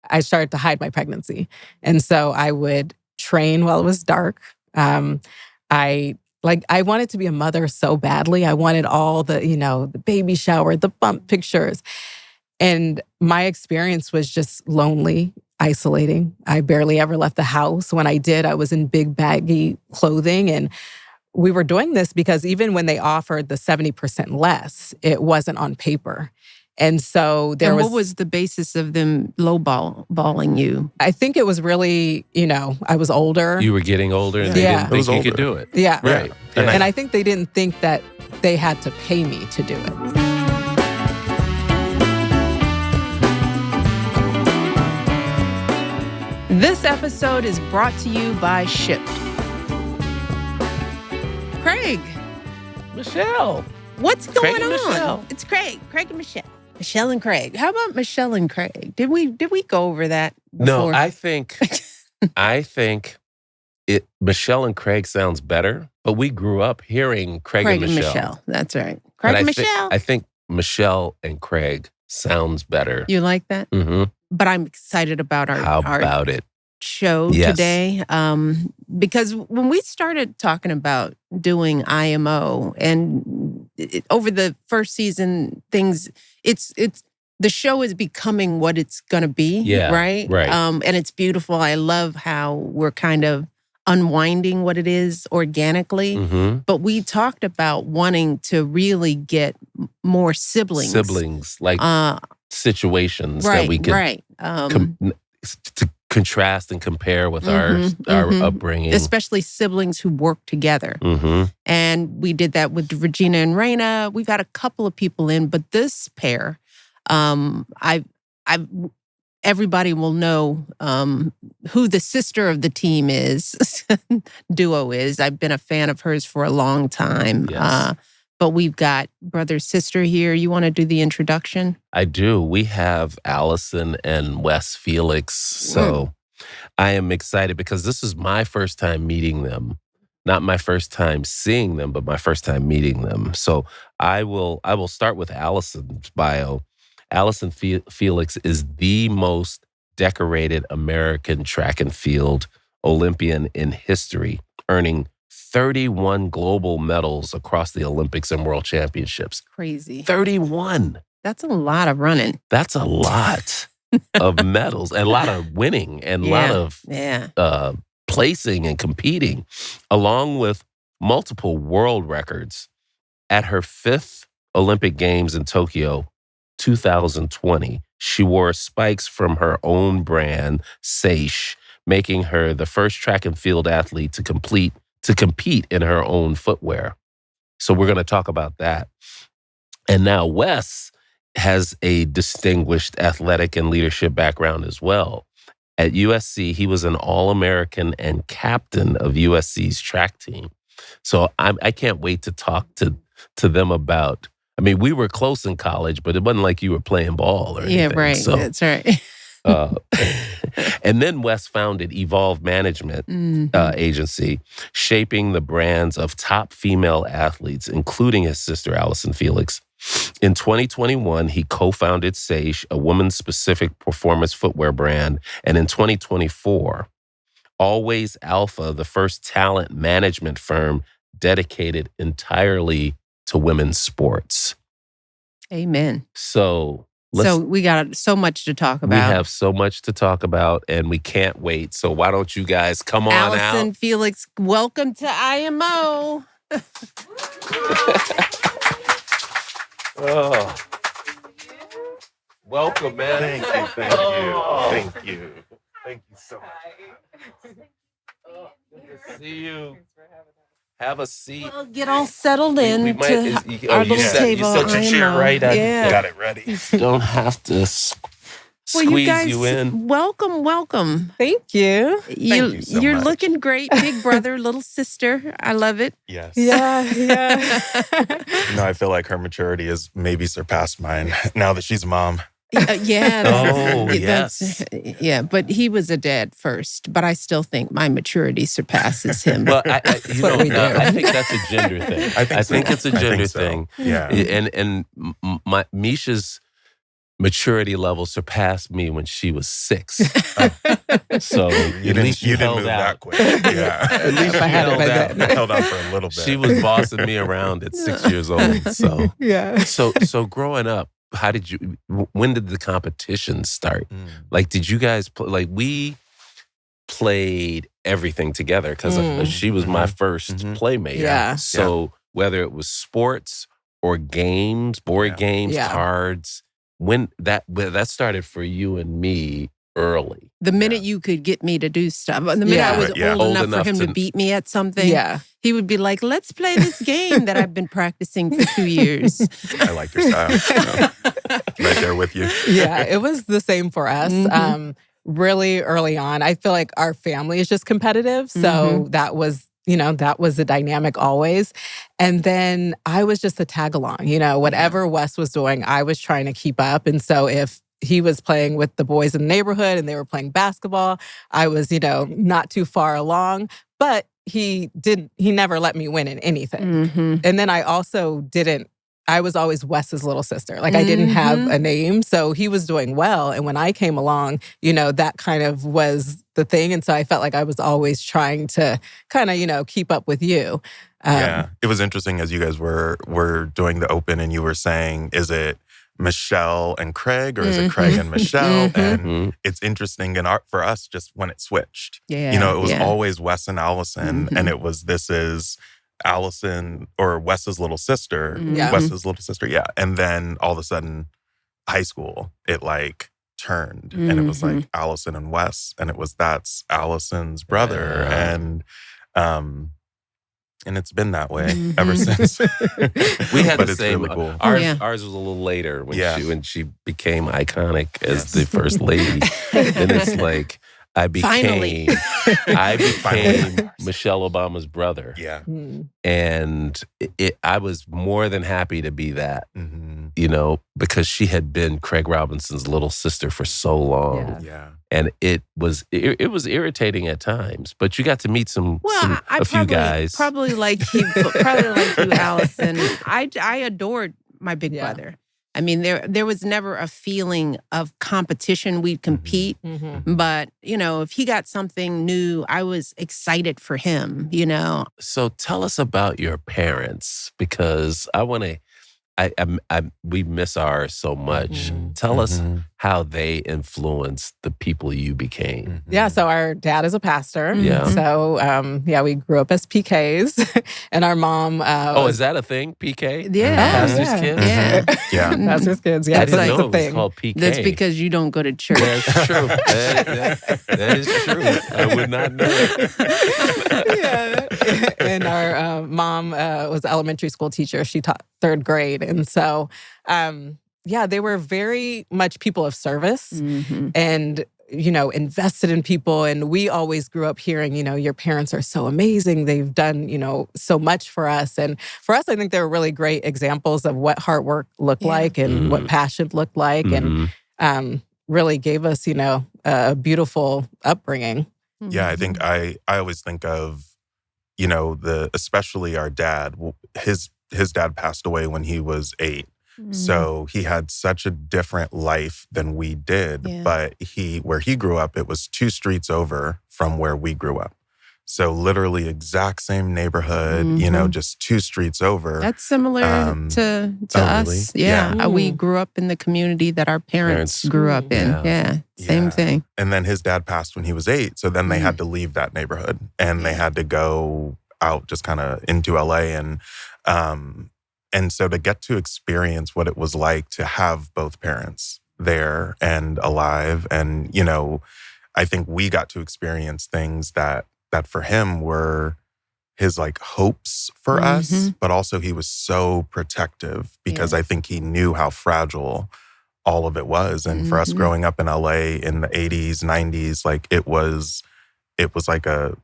I started to hide my pregnancy. And so I would train while it was dark. I wanted to be a mother so badly. I wanted all the, the baby shower, the bump pictures. And my experience was just lonely, isolating. I barely ever left the house. When I did, I was in big baggy clothing. And we were doing this because even when they offered the 70% less, it wasn't on paper. And so what was the basis of them lowballing you? I think it was really, I was older. You were getting older and they didn't think you could do it. Yeah. Right. Yeah. And I think they didn't think that they had to pay me to do it. This episode is brought to you by Shipt. Craig. Michelle. What's going on? Michelle. It's Craig and Michelle. Michelle and Craig. How about Michelle and Craig? Did we go over that before? No, I think Michelle and Craig sounds better, but we grew up hearing Craig and Michelle. That's right. Craig and Michelle. I think Michelle and Craig sounds better. You like that? Mm-hmm. But I'm excited about our show today. Because when we started talking about doing IMO and over the first season, it's the show is becoming what it's going to be, right? Right. And it's beautiful. I love how we're kind of unwinding what it is organically. Mm-hmm. But we talked about wanting to really get more siblings. Like situations that we can to contrast and compare with our upbringing. Especially siblings who work together. Mm-hmm. And we did that with Regina and Raina. We got a couple of people in, but this pair, everybody will know who the sister of the team is, duo is. I've been a fan of hers for a long time. Yes. But we've got brother, sister here. You want to do the introduction? I do. We have Allyson and WES Felix. So I am excited because this is my first time meeting them. Not my first time seeing them, but my first time meeting them. So I will start with Allyson's bio. Allyson Felix is the most decorated American track and field Olympian in history, earning 31 global medals across the Olympics and World Championships. Crazy. 31. That's a lot of running. That's a lot of medals and a lot of winning and a lot of placing and competing, along with multiple world records. At her 5th Olympic Games in Tokyo, 2020, she wore spikes from her own brand, Seish, making her the first track and field athlete to compete in her own footwear. So we're going to talk about that. And now WES has a distinguished athletic and leadership background as well. At USC, he was an All-American and captain of USC's track team. So I can't wait to talk to them about, we were close in college, but it wasn't like you were playing ball or anything. Yeah, right. So, that's right. And then WES founded Evolve Management Agency, shaping the brands of top female athletes, including his sister, Allyson Felix. In 2021, he co-founded Seish, a women's-specific performance footwear brand. And in 2024, Always Alpha, the first talent management firm dedicated entirely to women's sports. Amen. So we got so much to talk about. We have so much to talk about, and we can't wait. So why don't you guys come on out? Allyson Felix, welcome to IMO. Oh. Welcome, man. Thank you. Thank you so much. Good to see you. Have a seat. Well, get all settled in our little table. You set your chair right. Yeah. Got it ready. Don't have to squeeze you in. Welcome. Thank you. You're looking great, big brother, little sister. I love it. Yes. Yeah. I feel like her maturity has maybe surpassed mine now that she's a mom. Yes. Yeah, but he was a dad first, but I still think my maturity surpasses him. Well, I think that's a gender thing. I think it's a gender thing. Yeah. And Misha's maturity level surpassed me when she was 6. So you didn't move that quick. Yeah. At least she held out for a little bit. She was bossing me around at 6 years old. So yeah. So growing up, when did the competition start? Like, did you guys we played everything together because she was my first playmate. Yeah. So whether it was sports or games, board games, cards, when that started for you and me early. The minute you could get me to do stuff, the minute I was old enough for him to beat me at something, he would be like, let's play this game that I've been practicing for 2 years. I like your style. Right there with you. Yeah, it was the same for us. Really early on, I feel like our family is just competitive. So that was the dynamic always. And then I was just a tag along, whatever Wes was doing, I was trying to keep up. And so if he was playing with the boys in the neighborhood and they were playing basketball, I was, not too far along, but he never let me win in anything. And then I was always Wes's little sister. Like I didn't have a name, so he was doing well. And when I came along, that kind of was the thing. And so I felt like I was always trying to kind of, keep up with you. Yeah, it was interesting as you guys were doing the open and you were saying, is it Michelle and Craig or is it Craig and Michelle? And it's interesting for us just when it switched. It was always Wes and Allison, and it was this is Allison or Wes's little sister. Wes's little sister, and then all of a sudden, high school, it turned, and it was like Allison and Wes, and that's Allison's brother, and it's been that way ever since. We had but the same. Really cool. Ours was a little later when she became iconic as the first lady, and it's like. I became Michelle Obama's brother. Yeah. And I was more than happy to be that, because she had been Craig Robinson's little sister for so long. Yeah. And it was irritating at times, but you got to meet a few guys. Probably like you, Allison. I adored my big brother. I mean, there was never a feeling of competition. We'd compete. But, if he got something new, I was excited for him, So tell us about your parents, because we miss ours so much. Tell us how they influenced the people you became. Yeah, so our dad is a pastor. Yeah. So, we grew up as PKs. And our mom... is that a thing, PK? Yeah. Pastor's kids? Yeah. Pastor's kids, yeah. I didn't know a it thing. was called PK. That's because you don't go to church. That's true. That is true. I would not know it. And our mom was an elementary school teacher. She taught 3rd grade. And so, they were very much people of service and, invested in people. And we always grew up hearing, your parents are so amazing. They've done, so much for us. And for us, I think they were really great examples of what hard work looked like and what passion looked like and really gave us, a beautiful upbringing. Yeah, I think I always think of, especially our dad. His dad passed away when he was 8. So he had such a different life than we did. Yeah. But where he grew up, it was 2 streets over from where we grew up. So literally exact same neighborhood, just 2 streets over. That's similar to us. Really? Yeah. We grew up in the community that our parents grew up in. Yeah. Same thing. And then his dad passed when he was 8. So then they had to leave that neighborhood and they had to go out just kind of into LA. And so to get to experience what it was like to have both parents there and alive. And, I think we got to experience things that for him were his hopes for us, but also he was so protective because I think he knew how fragile all of it was. And for us growing up in LA in the 80s, 90s, it was like a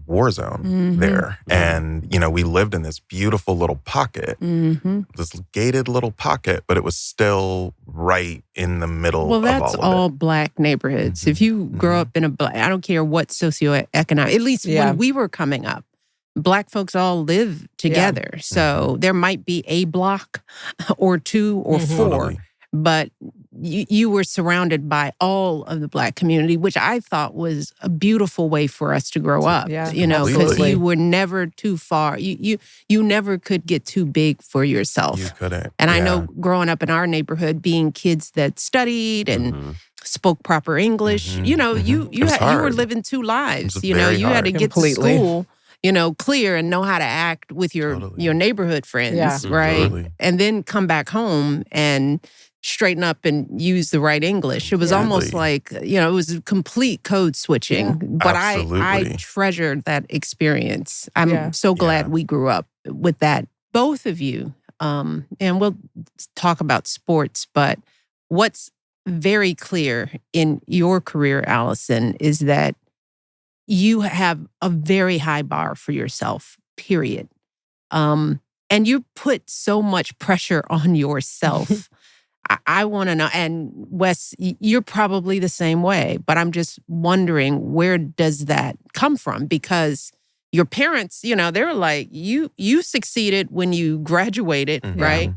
war zone there. And, we lived in this beautiful little pocket, this gated little pocket, but it was still right in the middle of all of it. Well, that's all Black neighborhoods. If you grow up in I don't care what socioeconomic, at least when we were coming up, Black folks all live together. So there might be a block or 2 or 4. But you were surrounded by all of the Black community, which I thought was a beautiful way for us to grow up. Yeah, because you were never too far. You never could get too big for yourself. You couldn't. And I know growing up in our neighborhood, being kids that studied and spoke proper English, you were living two lives. You had to get to school, clear and know how to act with your neighborhood friends, right? Totally. And then come back home and straighten up and use the right English. It was almost like, it was complete code switching. Yeah. But I treasured that experience. I'm so glad we grew up with that. Both of you, and we'll talk about sports, but what's very clear in your career, Allyson, is that you have a very high bar for yourself, period. And you put so much pressure on yourself. I want to know, and Wes, you're probably the same way, but I'm just wondering, where does that come from? Because your parents, they're like, you succeeded when you graduated, right?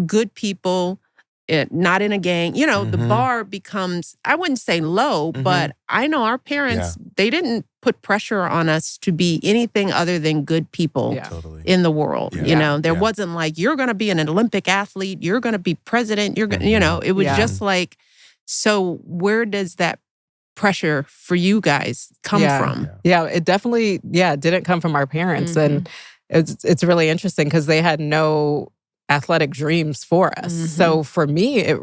Good people, not in a gang. The bar becomes, I wouldn't say low, but I know our parents, they didn't put pressure on us to be anything other than good people in the world. There wasn't like, you're going to be an Olympic athlete, you're going to be president, you're going to, it was just like, so where does that pressure for you guys come from? Yeah, it definitely, didn't come from our parents. And it's really interesting because they had no athletic dreams for us. So for me, it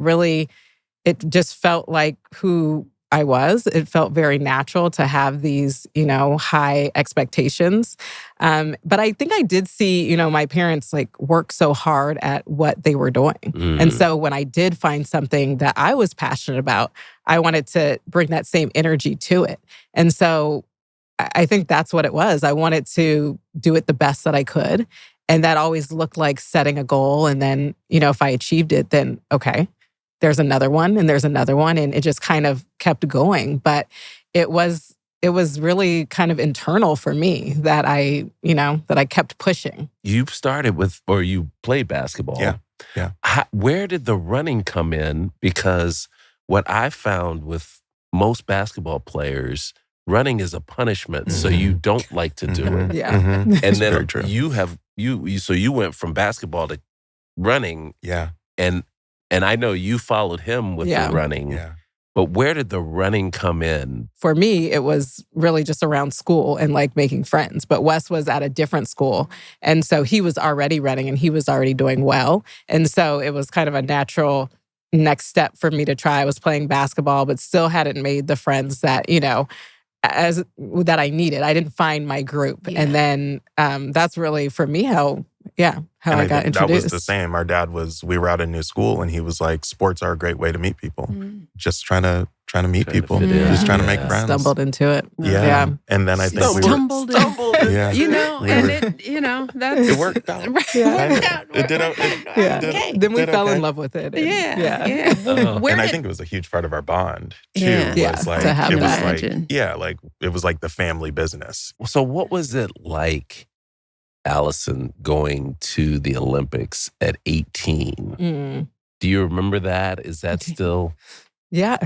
just felt like who I was. It felt very natural to have these, high expectations. But I think I did see, my parents work so hard at what they were doing. And so when I did find something that I was passionate about, I wanted to bring that same energy to it. And so I think that's what it was. I wanted to do it the best that I could. And that always looked like setting a goal. And then, if I achieved it, then okay, there's another one and there's another one. And it just kind of kept going. But it was really kind of internal for me that I kept pushing. You started with, or you played basketball. Yeah. Where did the running come in? Because what I found with most basketball players, running is a punishment, so you don't like to do it. Yeah. And then you went from basketball to running. Yeah. And I know you followed him with the running. Yeah. But where did the running come in? For me, it was really just around school and making friends. But Wes was at a different school. And so he was already running and he was already doing well. And so it was kind of a natural next step for me to try. I was playing basketball, but still hadn't made the friends that, that I needed. I didn't find my group. Yeah. And then that's really for me how I got introduced. That was the same. Our dad we were at a new school and he was like, sports are a great way to meet people. Just trying to meet people. Just trying to make friends. Stumbled into it. Yeah. And then I think stumbled in. Yeah. It worked out. It did. Okay. Then we fell in love with it. And I think it was a huge part of our bond too. Yeah. To have that. It was like the family business. So what was it like, Allyson, going to the Olympics at 18? Do you remember that? Is that still I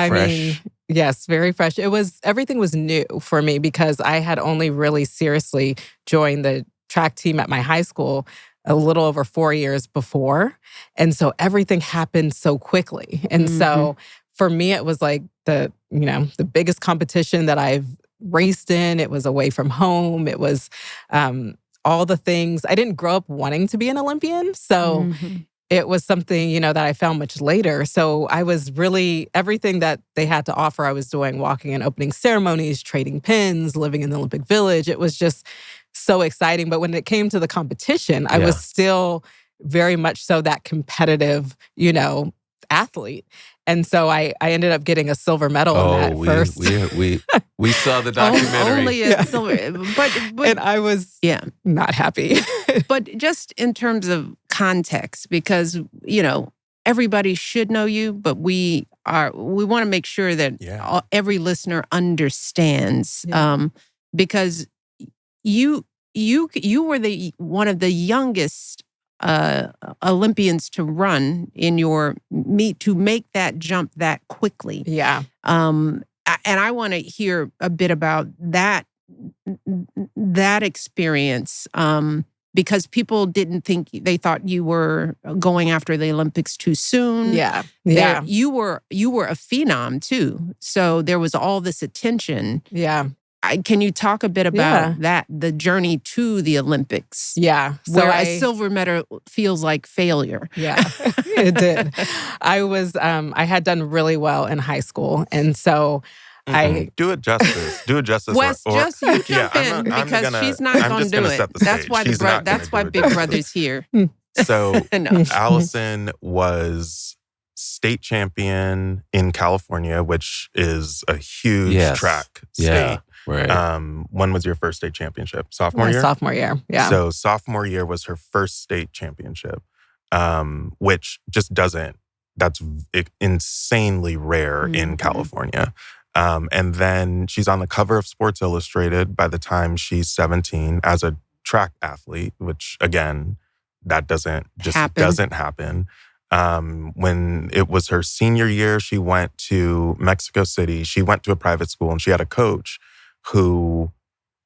fresh? mean, yes, very fresh. Everything was new for me because I had only really seriously joined the track team at my high school a little over 4 years before. And so everything happened so quickly. And so for me, it was like the biggest competition that I've raced in. It was away from home. It was all the things. I didn't grow up wanting to be an Olympian. So it was something, that I found much later. So I was really, everything that they had to offer, I was doing, walking in opening ceremonies, trading pins, living in the Olympic Village. It was just so exciting. But when it came to the competition, I was still very much so that competitive, athlete. And so I ended up getting a silver medal in that first. We saw the documentary. Only a silver, but and I was not happy. But just in terms of context, because everybody should know you, but we want to make sure that every listener understands, because you were one of the youngest Olympians to run in your meet to make that jump that quickly. Yeah. And I want to hear a bit about that experience. Because people they thought you were going after the Olympics too soon. Yeah. You were a phenom too. So there was all this attention. Yeah. Can you talk a bit about that, the journey to the Olympics? Yeah. So where a silver medal feels like failure. Yeah, it did. I had done really well in high school. And so I do it justice. Do it justice. Wes, just you jump in because she's not going to do it. That's why Big Brother's here. So Allyson was state champion in California, which is a huge track state. Yeah, right. When was your first state championship? Sophomore year? Sophomore year, yeah. So sophomore year was her first state championship, which just that's insanely rare in California. And then she's on the cover of Sports Illustrated by the time she's 17 as a track athlete, which again, that doesn't happen. When it was her senior year, she went to Mexico City. She went to a private school and she had a coach who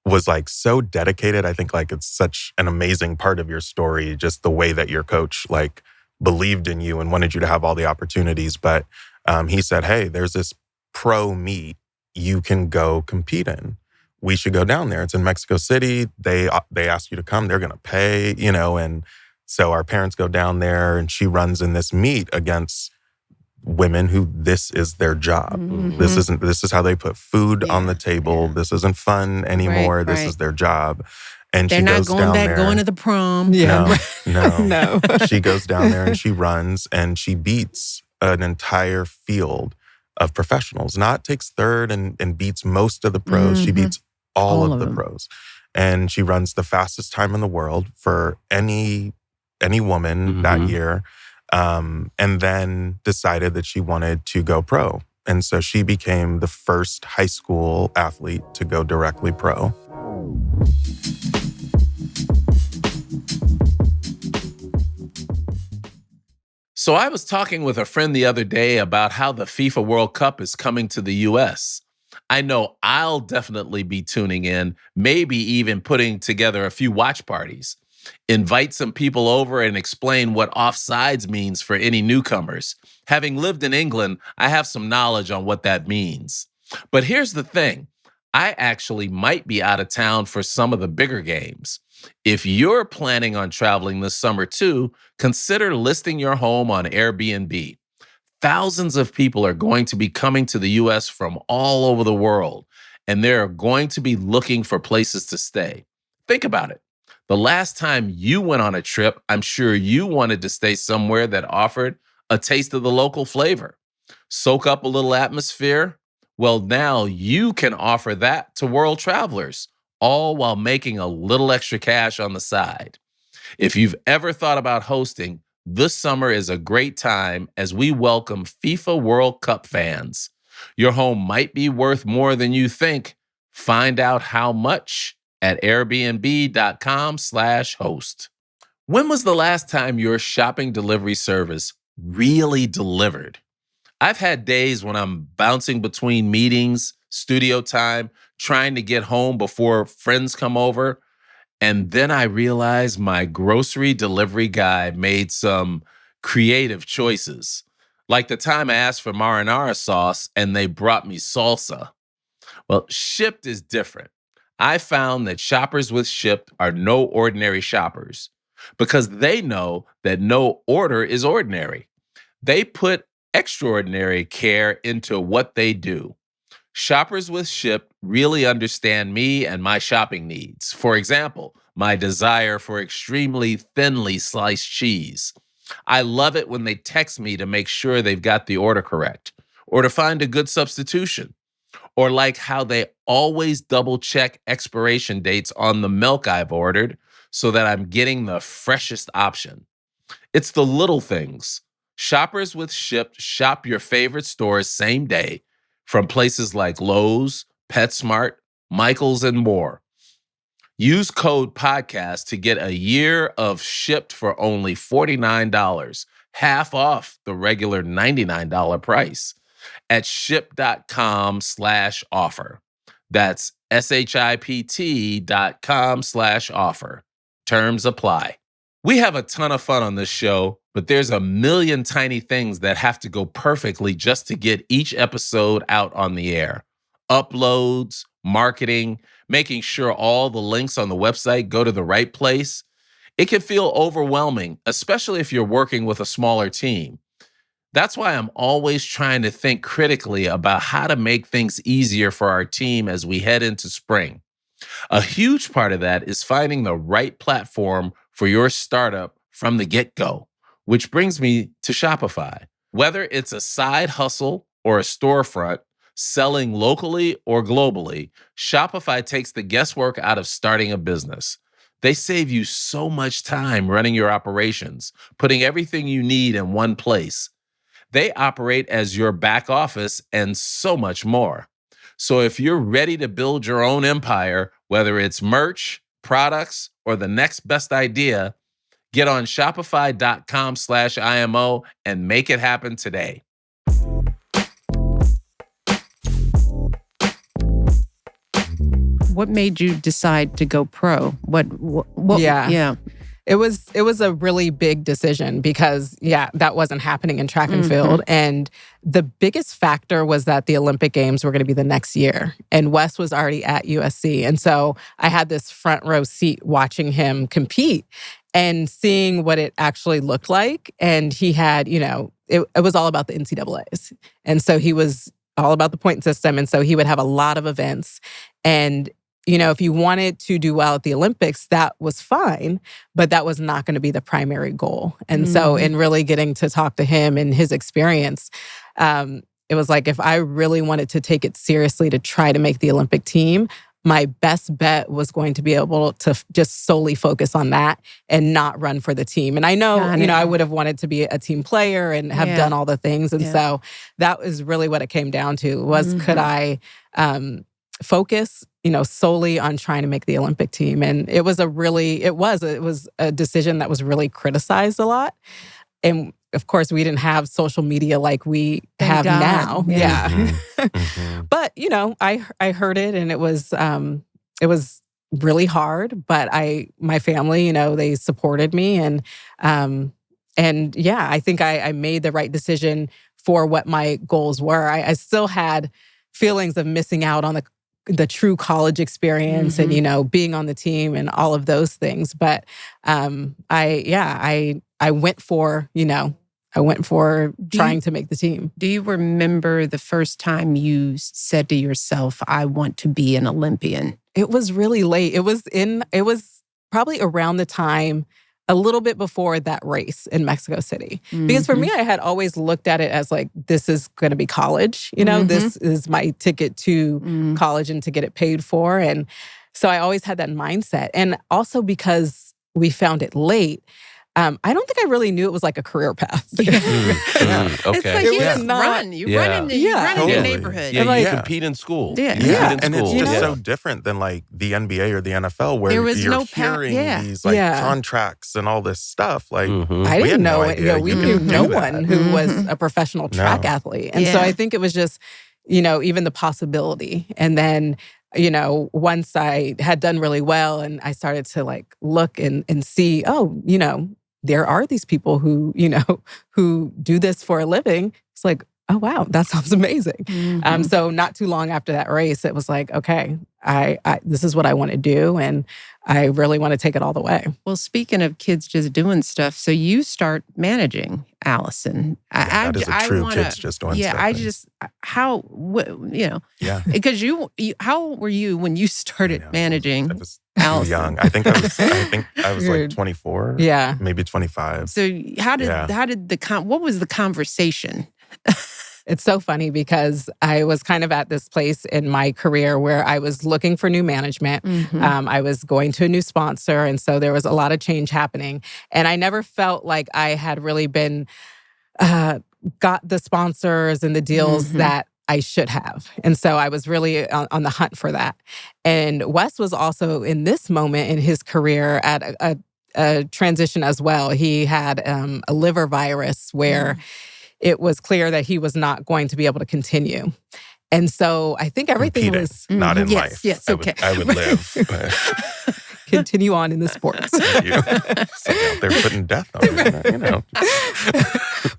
was like so dedicated. I think like it's such an amazing part of your story, just the way that your coach like believed in you and wanted you to have all the opportunities. But he said, hey, there's this pro meet you can go compete in. We should go down there. It's in Mexico City. They ask you to come. They're going to pay, and so our parents go down there and she runs in this meet against women who this is their job. Mm-hmm. This is how they put food on the table. Yeah. This isn't fun anymore. This is their job. And they're not going back going to the prom. Yeah. No. She goes down there and she runs and she beats an entire field of professionals. Not takes third and beats most of the pros. Mm-hmm. She beats all of the pros. And she runs the fastest time in the world for any woman that year. And then decided that she wanted to go pro. And so she became the first high school athlete to go directly pro. So I was talking with a friend the other day about how the FIFA World Cup is coming to the U.S. I know I'll definitely be tuning in, maybe even putting together a few watch parties. Invite some people over and explain what offsides means for any newcomers. Having lived in England, I have some knowledge on what that means. But here's the thing. I actually might be out of town for some of the bigger games. If you're planning on traveling this summer too, consider listing your home on Airbnb. Thousands of people are going to be coming to the U.S. from all over the world, and they're going to be looking for places to stay. Think about it. The last time you went on a trip, I'm sure you wanted to stay somewhere that offered a taste of the local flavor. Soak up a little atmosphere? Well, now you can offer that to world travelers, all while making a little extra cash on the side. If you've ever thought about hosting, this summer is a great time as we welcome FIFA World Cup fans. Your home might be worth more than you think. Find out how much at airbnb.com/host. When was the last time your shopping delivery service really delivered? I've had days when I'm bouncing between meetings, studio time, trying to get home before friends come over, and then I realize my grocery delivery guy made some creative choices. Like the time I asked for marinara sauce and they brought me salsa. Well, Shipt is different. I found that shoppers with Shipt are no ordinary shoppers because they know that no order is ordinary. They put extraordinary care into what they do. Shoppers with Shipt really understand me and my shopping needs. For example, my desire for extremely thinly sliced cheese. I love it when they text me to make sure they've got the order correct or to find a good substitution. Or like how they always double check expiration dates on the milk I've ordered so that I'm getting the freshest option. It's the little things. Shoppers with Shipt shop your favorite stores same day from places like Lowe's, PetSmart, Michael's, and more. Use code podcast to get a year of Shipped for only $49, half off the regular $99 price at ship.com/offer. That's SHIPT.com/offer. Terms apply. We have a ton of fun on this show, but there's a million tiny things that have to go perfectly just to get each episode out on the air. Uploads, marketing, making sure all the links on the website go to the right place. It can feel overwhelming, especially if you're working with a smaller team. That's why I'm always trying to think critically about how to make things easier for our team as we head into spring. A huge part of that is finding the right platform for your startup from the get-go, which brings me to Shopify. Whether it's a side hustle or a storefront, selling locally or globally, Shopify takes the guesswork out of starting a business. They save you so much time running your operations, putting everything you need in one place. They operate as your back office and so much more. So if you're ready to build your own empire, whether it's merch, products, or the next best idea, get on shopify.com/IMO and make it happen today. What made you decide to go pro? What Yeah. It was a really big decision because, that wasn't happening in track and field. And the biggest factor was that the Olympic Games were going to be the next year. And Wes was already at USC. And so I had this front row seat watching him compete and seeing what it actually looked like. And he had, it was all about the NCAAs. And so he was all about the point system. And so he would have a lot of events. And if you wanted to do well at the Olympics, that was fine, but that was not going to be the primary goal. And so in really getting to talk to him and his experience, it was like, if I really wanted to take it seriously to try to make the Olympic team, my best bet was going to be able to just solely focus on that and not run for the team. And I know, I would have wanted to be a team player and have done all the things. And so that was really what it came down to was, could I focus, solely on trying to make the Olympic team. And it was a decision that was really criticized a lot. And of course, we didn't have social media like we have now. Yeah. But, I heard it and it was really hard, but my family, they supported me and I think I made the right decision for what my goals were. I still had feelings of missing out on the true college experience and, being on the team and all of those things. But I went for, trying to make the team. Do you remember the first time you said to yourself, I want to be an Olympian? It was really late. It was probably around the time, a little bit before that race in Mexico City. Because for me, I had always looked at it as like, this is going to be college. This is my ticket to college and to get it paid for. And so I always had that mindset. And also because we found it late, I don't think I really knew it was like a career path. Okay. It's like you just run. You run in the neighborhood. Yeah, you compete in school. And it's just so different than like the NBA or the NFL where you're hearing these contracts and all this stuff. Like I didn't know it. We knew no one who was a professional track athlete. And so I think it was just, even the possibility. And then, once I had done really well and I started to like look and see, there are these people who, who do this for a living. It's like, oh, wow, that sounds amazing. So not too long after that race, it was like, okay, I this is what I want to do. And I really want to take it all the way. Well, speaking of kids just doing stuff, so you start managing Allyson. That is a true kids just doing stuff. Because how were you when you started managing? I was too young. I think I was like 24. Yeah. Maybe 25. So what was the conversation? It's so funny because I was kind of at this place in my career where I was looking for new management. I was going to a new sponsor. And so there was a lot of change happening. And I never felt like I had really been, got the sponsors and the deals that I should have. And so I was really on the hunt for that. And Wes was also in this moment in his career at a transition as well. He had a liver virus where it was clear that he was not going to be able to continue. And so I think everything was... Not in life. Yes, okay. I would live, but... Continue on in the sports. Thank you. So out there putting death on it, you know.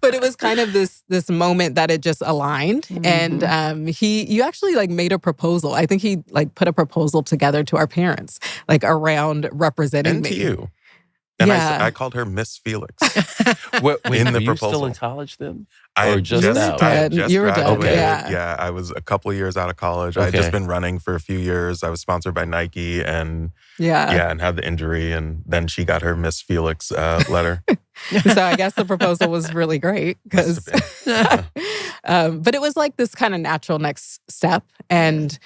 But it was kind of this moment that it just aligned. And you actually like made a proposal. I think he like put a proposal together to our parents, like around representing and me. To you. And I called her Miss Felix. In the proposal. You still in college then? I or just out? I had just you were graduated. done. Yeah, I was a couple of years out of college. Okay. I had just been running for a few years. I was sponsored by Nike and and had the injury. And then she got her Miss Felix letter. So I guess the proposal was really great because, but it was like this kind of natural next step. And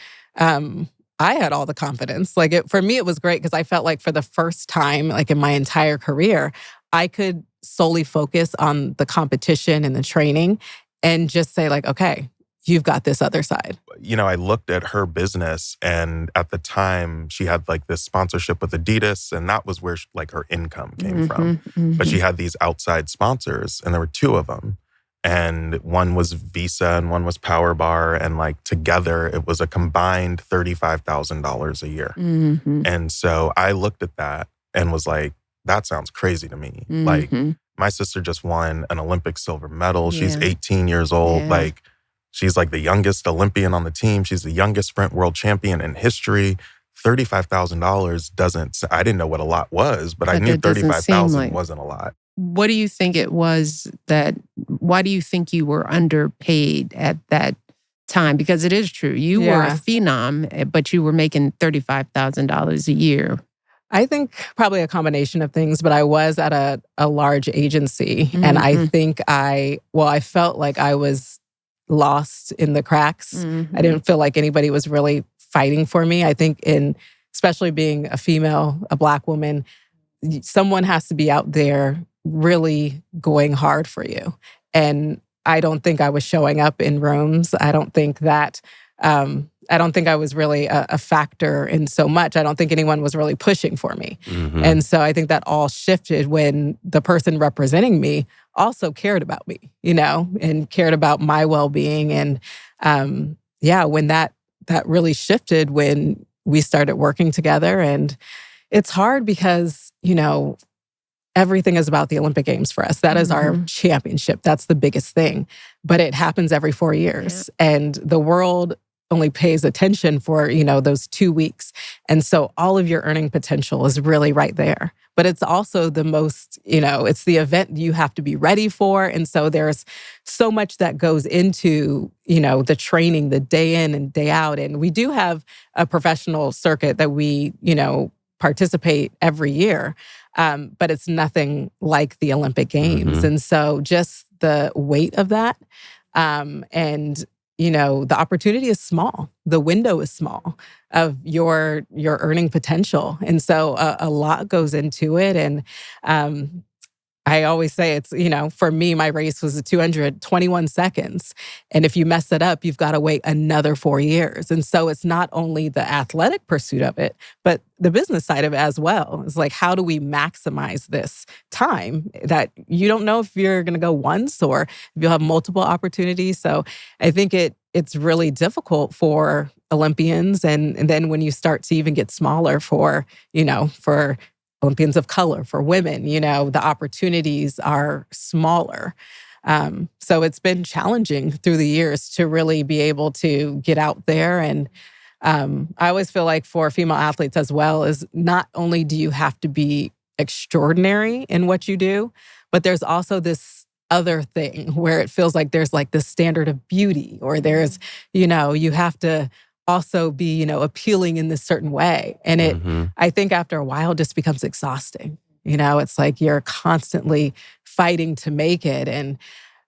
I had all the confidence. Like for me, it was great because I felt like for the first time, like in my entire career, I could solely focus on the competition and the training and just say like, okay, you've got this other side. You know, I looked at her business and at the time she had like this sponsorship with Adidas and that was where like her income came from. But she had these outside sponsors and there were two of them. And one was Visa and one was Power Bar. And like together, it was a combined $35,000 a year. And so I looked at that and was like, that sounds crazy to me. Like my sister just won an Olympic silver medal. She's 18 years old. Like she's like the youngest Olympian on the team. She's the youngest sprint world champion in history. $35,000 doesn't, I didn't know what a lot was, but I knew 35,000 wasn't a lot. What do you think it was why do you think you were underpaid at that time? Because it is true. You were a phenom, but you were making $35,000 a year. I think probably a combination of things, but I was at a large agency. And I think I felt like I was lost in the cracks. I didn't feel like anybody was really fighting for me. I think especially being a female, a Black woman, someone has to be out there really going hard for you. And I don't think I was showing up in rooms. I don't think I was really a factor in so much. I don't think anyone was really pushing for me. And so I think that all shifted when the person representing me also cared about me, you know, and cared about my well-being. And when that really shifted when we started working together. And it's hard because, you know, everything is about the Olympic Games for us. That is our championship. That's the biggest thing. But it happens every 4 years. And the world only pays attention for, you know, those 2 weeks. And so all of your earning potential is really right there. But it's also the most, you know, it's the event you have to be ready for. And so there's so much that goes into, you know, the training, the day in and day out. And we do have a professional circuit that we, you know, participate every year. But it's nothing like the Olympic Games. And so just the weight of that and, you know, the opportunity is small. The window is small of your earning potential. And so a lot goes into it. And I always say it's, you know, for me, my race was 221 seconds. And if you mess it up, you've got to wait another 4 years. And so it's not only the athletic pursuit of it, but the business side of it as well. It's like, how do we maximize this time that you don't know if you're going to go once or if you'll have multiple opportunities. So I think it's really difficult for Olympians. And then when you start to even get smaller for Olympians of color, for women, you know, the opportunities are smaller. So it's been challenging through the years to really be able to get out there. And I always feel like for female athletes as well is not only do you have to be extraordinary in what you do, but there's also this other thing where it feels like there's like this standard of beauty or there's, you know, you have to also be, you know, appealing in this certain way. And it, I think after a while, just becomes exhausting. You know, it's like you're constantly fighting to make it. And,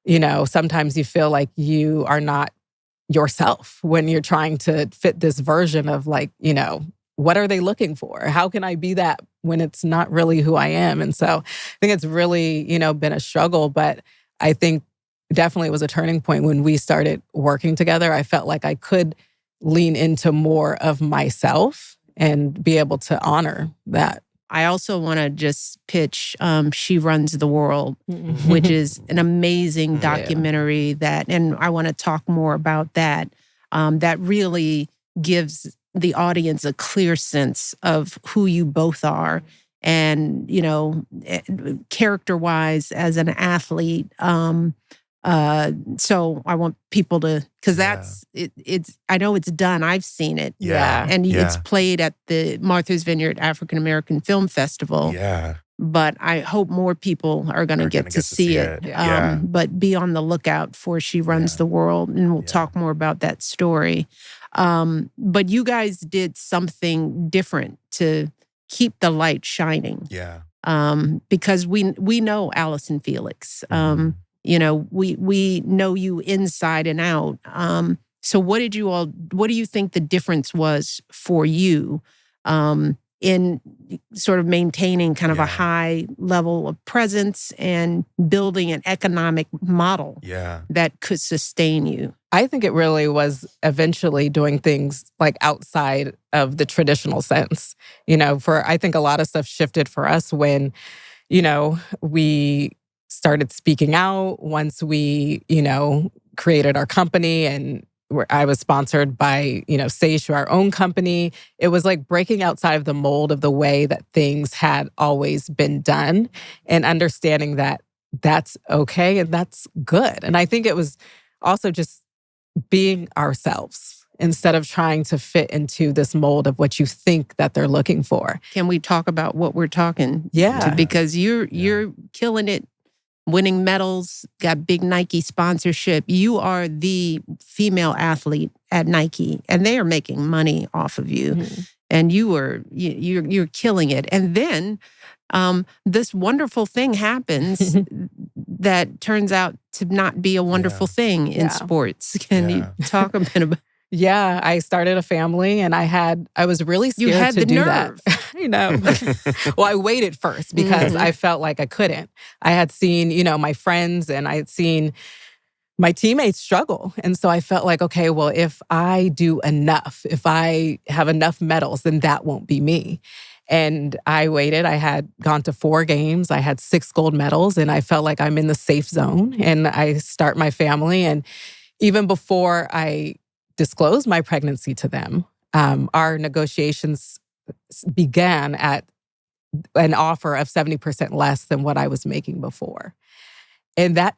you know, sometimes you feel like you are not yourself when you're trying to fit this version of like, you know, what are they looking for? How can I be that when it's not really who I am? And so I think it's really, you know, been a struggle. But I think definitely was a turning point when we started working together. I felt like I could lean into more of myself and be able to honor that. I also want to just pitch She Runs the World, which is an amazing documentary and I want to talk more about that. That really gives the audience a clear sense of who you both are. And, character-wise as an athlete. So I want people to, because it's, I know it's done. I've seen it. Yeah. And it's played at the Martha's Vineyard African American Film Festival. Yeah. But I hope more people are going to get to see it. But be on the lookout for She Runs the World, and we'll talk more about that story. But you guys did something different to keep the light shining. Yeah. Because we know Allyson Felix. We know you inside and out. So what do you think the difference was for you in sort of maintaining kind of a high level of presence and building an economic model that could sustain you? I think it really was eventually doing things like outside of the traditional sense. I think a lot of stuff shifted for us when, we started speaking out once we, created our company, and I was sponsored by, Sage, our own company. It was like breaking outside of the mold of the way that things had always been done and understanding that that's okay and that's good. And I think it was also just being ourselves instead of trying to fit into this mold of what you think that they're looking for. Can we talk about what we're talking? Yeah. Because you're killing it, winning medals, got big Nike sponsorship. You are the female athlete at Nike, and they are making money off of you. Mm-hmm. And you're killing it. And then this wonderful thing happens that turns out to not be a wonderful thing in sports. Can you talk a bit about? Yeah, I started a family, and I was really scared to do that. Well, I waited first because I felt like I couldn't. I had seen, my friends, and I had seen my teammates struggle. And so I felt like, okay, well, if I do enough, if I have enough medals, then that won't be me. And I waited. I had gone to 4 games. I had 6 gold medals, and I felt like I'm in the safe zone. And I start my family. And even before I disclosed my pregnancy to them, our negotiations began at an offer of 70% less than what I was making before. And that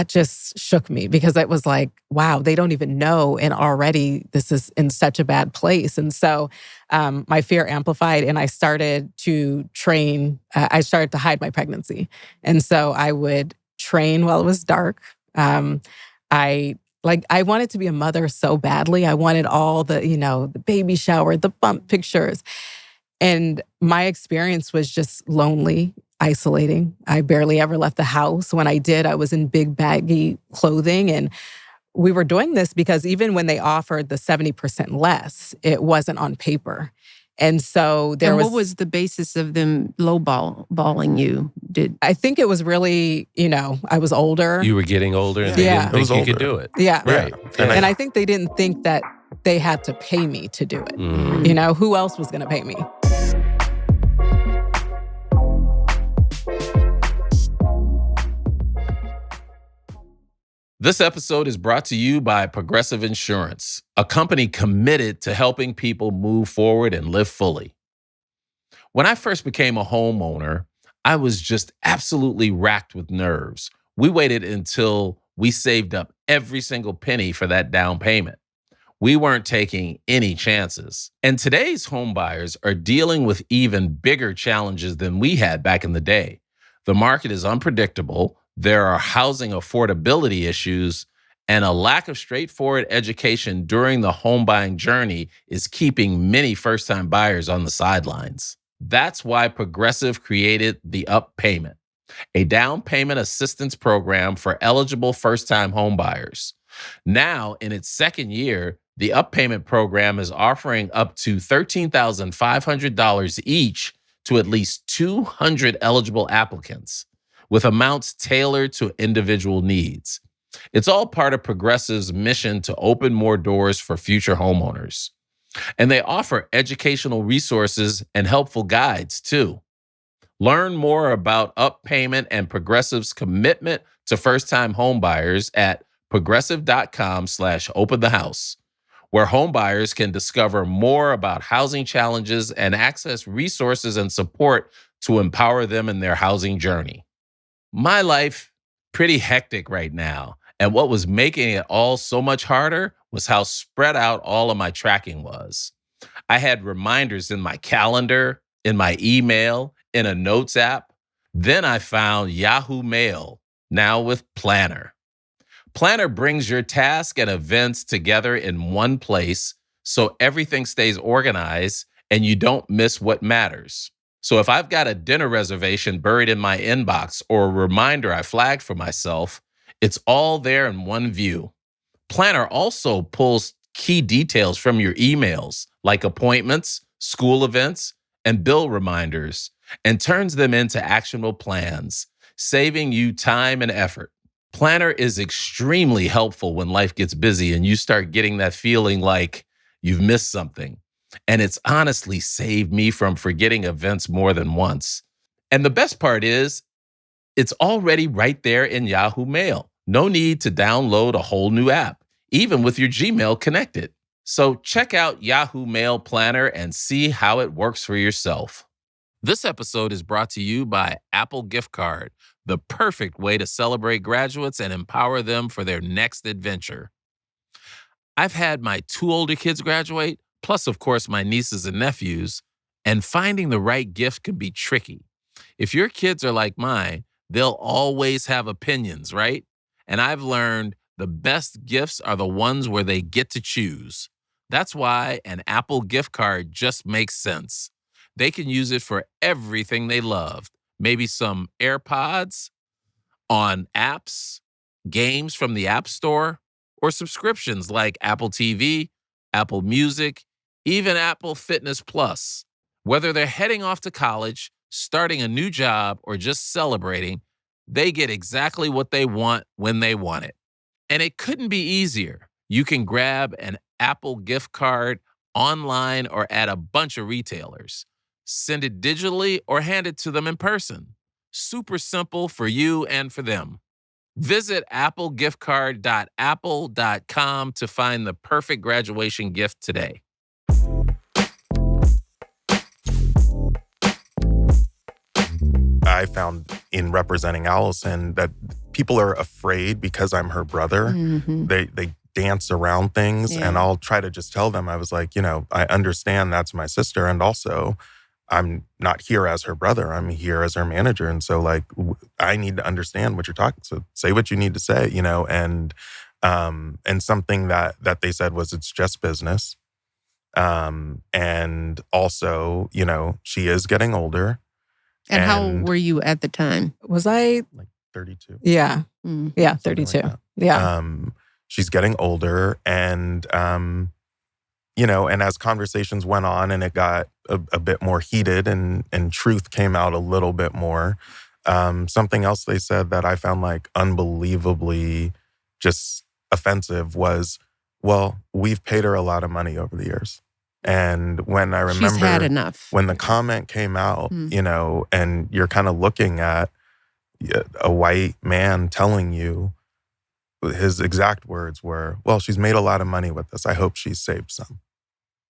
just shook me, because it was like, wow, they don't even know. And already this is in such a bad place. And so my fear amplified, and I started to train. I started to hide my pregnancy. And so I would train while it was dark. I wanted to be a mother so badly. I wanted all the, the baby shower, the bump pictures. And my experience was just lonely, isolating. I barely ever left the house. When I did, I was in big baggy clothing. And we were doing this because even when they offered the 70% less, it wasn't on paper. And so what was the basis of them lowballing you? I think it was really, I was older. You were getting older, and they didn't think you could do it. Yeah. Right. And I think they didn't think that they had to pay me to do it. Mm. Who else was going to pay me? This episode is brought to you by Progressive Insurance, a company committed to helping people move forward and live fully. When I first became a homeowner, I was just absolutely racked with nerves. We waited until we saved up every single penny for that down payment. We weren't taking any chances. And today's home buyers are dealing with even bigger challenges than we had back in the day. The market is unpredictable. There are housing affordability issues, and a lack of straightforward education during the home buying journey is keeping many first-time buyers on the sidelines. That's why Progressive created the Up Payment, a down payment assistance program for eligible first-time home buyers. Now, in its second year, the Up Payment program is offering up to $13,500 each to at least 200 eligible applicants. with amounts tailored to individual needs. It's all part of Progressive's mission to open more doors for future homeowners. And they offer educational resources and helpful guides, too. Learn more about Up Payment and Progressive's commitment to first-time homebuyers at progressive.com/openthehouse, where homebuyers can discover more about housing challenges and access resources and support to empower them in their housing journey. My life, pretty hectic right now. And what was making it all so much harder was how spread out all of my tracking was. I had reminders in my calendar, in my email, in a notes app. Then I found Yahoo Mail, now with Planner. Planner brings your tasks and events together in one place so everything stays organized and you don't miss what matters. So if I've got a dinner reservation buried in my inbox or a reminder I flagged for myself, it's all there in one view. Planner also pulls key details from your emails, like appointments, school events, and bill reminders, and turns them into actionable plans, saving you time and effort. Planner is extremely helpful when life gets busy and you start getting that feeling like you've missed something. And it's honestly saved me from forgetting events more than once. And the best part is, it's already right there in Yahoo Mail. No need to download a whole new app, even with your Gmail connected. So check out Yahoo Mail Planner and see how it works for yourself. This episode is brought to you by Apple Gift Card, the perfect way to celebrate graduates and empower them for their next adventure. I've had my 2 older kids graduate, plus, of course, my nieces and nephews, and finding the right gift can be tricky. If your kids are like mine, they'll always have opinions, right? And I've learned the best gifts are the ones where they get to choose. That's why an Apple gift card just makes sense. They can use it for everything they love. Maybe some AirPods, on apps, games from the App Store, or subscriptions like Apple TV, Apple Music, even Apple Fitness Plus. Whether they're heading off to college, starting a new job, or just celebrating, they get exactly what they want when they want it. And it couldn't be easier. You can grab an Apple gift card online or at a bunch of retailers. Send it digitally or hand it to them in person. Super simple for you and for them. Visit applegiftcard.apple.com to find the perfect graduation gift today. I found in representing Allyson that people are afraid because I'm her brother. Mm-hmm. They dance around things, and I'll try to just tell them, I was like, I understand that's my sister, and also I'm not here as her brother. I'm here as her manager. And so I need to understand what you're talking. So say what you need to say, and something that they said was, it's just business. And also, she is getting older. And how were you at the time? Was I 32? Yeah. Yeah, 32. Like yeah. She's getting older, and and as conversations went on and it got a bit more heated and truth came out a little bit more, something else they said that I found unbelievably just offensive was, well, we've paid her a lot of money over the years. And when I remember she's had enough. When the comment came out, and you're kind of looking at a white man telling you, his exact words were, well, she's made a lot of money with this. I hope she's saved some.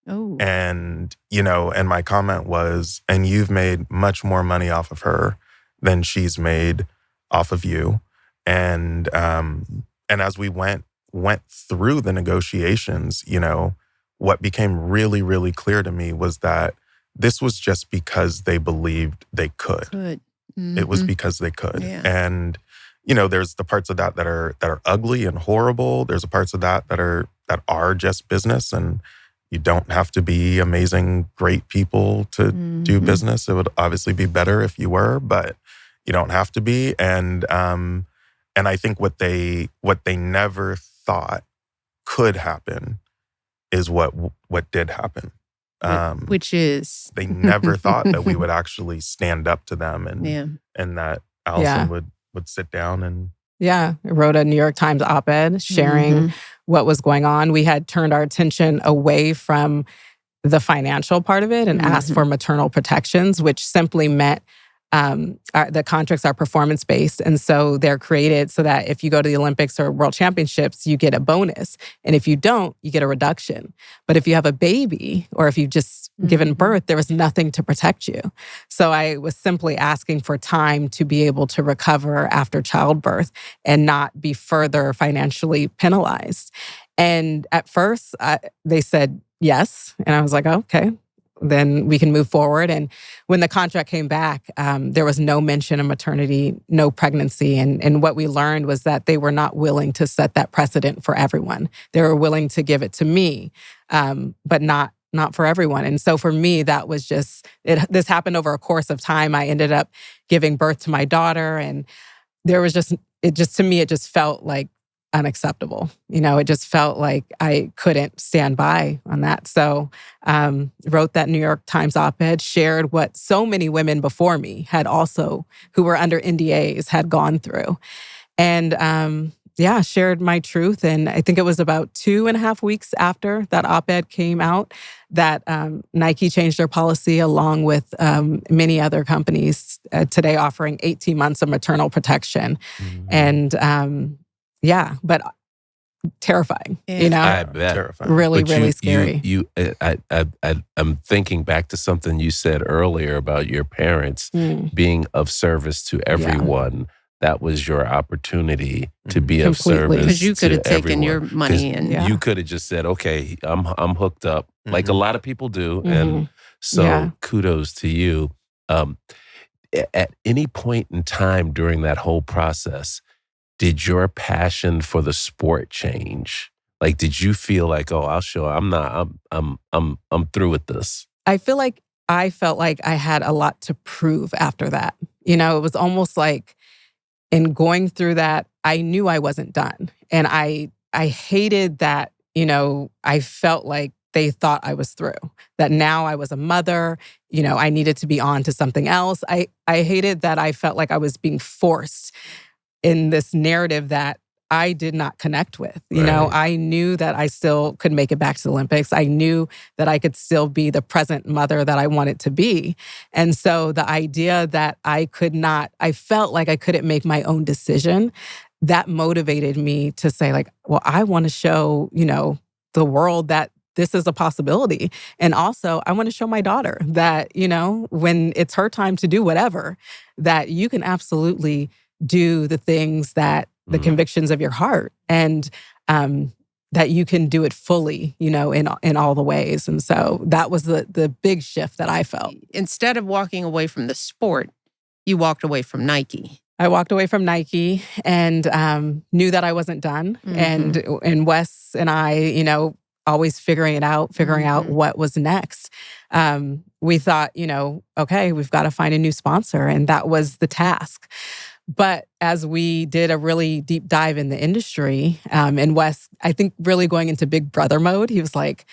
Oh. And, and my comment was, and you've made much more money off of her than she's made off of you. And as we went through the negotiations, what became really, really clear to me was that this was just because they believed they could. Mm-hmm. It was because they could. Yeah. And, there's the parts of that are ugly and horrible. There's the parts of that are just business, and you don't have to be amazing, great people to do business. It would obviously be better if you were, but you don't have to be. And I think what they never thought could happen is what did happen. Which is? They never thought that we would actually stand up to them and that Allyson would sit down and... Yeah, I wrote a New York Times op-ed sharing what was going on. We had turned our attention away from the financial part of it and asked for maternal protections, which simply meant the contracts are performance-based. And so they're created so that if you go to the Olympics or World Championships, you get a bonus. And if you don't, you get a reduction. But if you have a baby or if you've just given birth, there was nothing to protect you. So I was simply asking for time to be able to recover after childbirth and not be further financially penalized. And at first, they said yes. And I was like, oh, okay. Then we can move forward. And when the contract came back, there was no mention of maternity, no pregnancy. And what we learned was that they were not willing to set that precedent for everyone. They were willing to give it to me, but not for everyone. And so for me, that was just, this happened over a course of time. I ended up giving birth to my daughter. And there was to me, it just felt like unacceptable. It just felt like I couldn't stand by on that. So wrote that New York Times op-ed, shared what so many women before me had also, who were under NDAs, had gone through. And shared my truth. And I think it was about 2.5 weeks after that op-ed came out that Nike changed their policy along with many other companies today offering 18 months of maternal protection. And but terrifying, I bet. Terrifying. Really, really scary. I'm thinking back to something you said earlier about your parents being of service to everyone. Yeah. That was your opportunity to be of service. Because you could have taken everyone. Your money and you could have just said, okay, I'm hooked up, like a lot of people do. And so kudos to you. At any point in time during that whole process, did your passion for the sport change? Like, did you feel like, oh, I'm through with this? I feel like I felt like I had a lot to prove after that. It was almost like in going through that, I knew I wasn't done. And I hated that, I felt like they thought I was through, that now I was a mother, I needed to be on to something else. I hated that I felt like I was being forced in this narrative that I did not connect with. I knew that I still could make it back to the Olympics. I knew that I could still be the present mother that I wanted to be. And so the idea that I felt like I couldn't make my own decision, that motivated me to say like, well, I want to show, the world that this is a possibility. And also I want to show my daughter that, when it's her time to do whatever, that you can absolutely do the things that the convictions of your heart, and that you can do it fully, in all the ways. And so that was the big shift that I felt. Instead of walking away from the sport, you walked away from Nike. I walked away from Nike and knew that I wasn't done. And Wes and I, always figuring out what was next. We thought, okay, we've got to find a new sponsor. And that was the task. But as we did a really deep dive in the industry, and Wes, I think really going into big brother mode, he was like,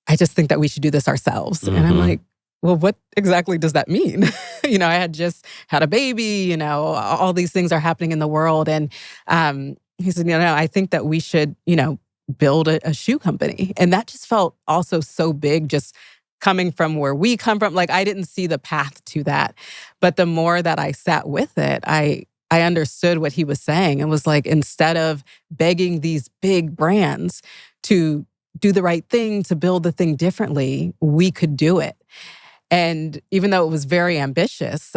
I just think that we should do this ourselves. And I'm like, well, what exactly does that mean? I had just had a baby, all these things are happening in the world. And he said, no, I think that we should, build a shoe company. And that just felt also so big, just coming from where we come from. Like, I didn't see the path to that. But the more that I sat with it, I understood what he was saying. It was like, instead of begging these big brands to do the right thing, to build the thing differently, we could do it. And even though it was very ambitious,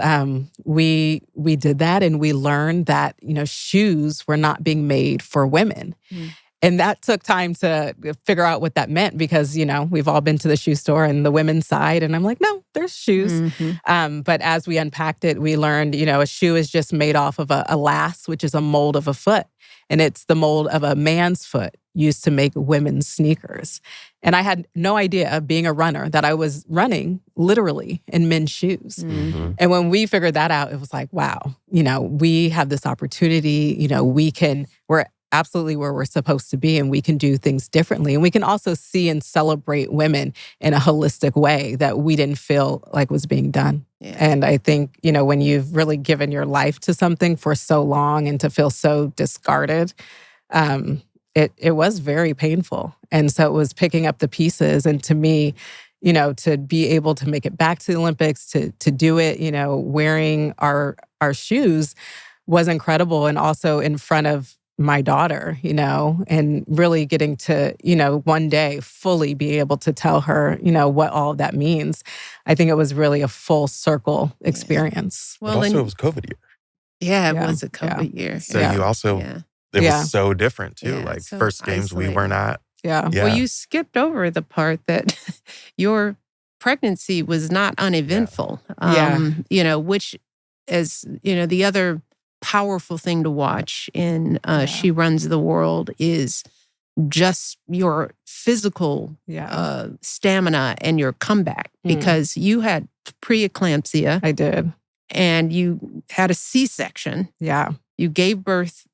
we did that, and we learned that, shoes were not being made for women. And that took time to figure out what that meant because, we've all been to the shoe store and the women's side. And I'm like, no, there's shoes. But as we unpacked it, we learned, a shoe is just made off of a last, which is a mold of a foot. And it's the mold of a man's foot used to make women's sneakers. And I had no idea, being a runner, that I was running literally in men's shoes. And when we figured that out, it was like, wow, we have this opportunity, we're absolutely where we're supposed to be, and we can do things differently. And we can also see and celebrate women in a holistic way that we didn't feel like was being done. Yeah. And I think, when you've really given your life to something for so long and to feel so discarded, it was very painful. And so it was picking up the pieces. And to me, to be able to make it back to the Olympics, to do it, wearing our shoes was incredible. And also in front of my daughter, and really getting to, one day fully be able to tell her, what all of that means. I think it was really a full circle experience. Well, but also it was COVID year. Yeah, it was a COVID year. So you also, it was so different too. Like so first games we weren't at. Yeah. Well, you skipped over the part that your pregnancy was not uneventful. Which is, the other powerful thing to watch in She Runs the World is just your physical stamina and your comeback, because you had preeclampsia. I did. And you had a C-section. Yeah. You gave birth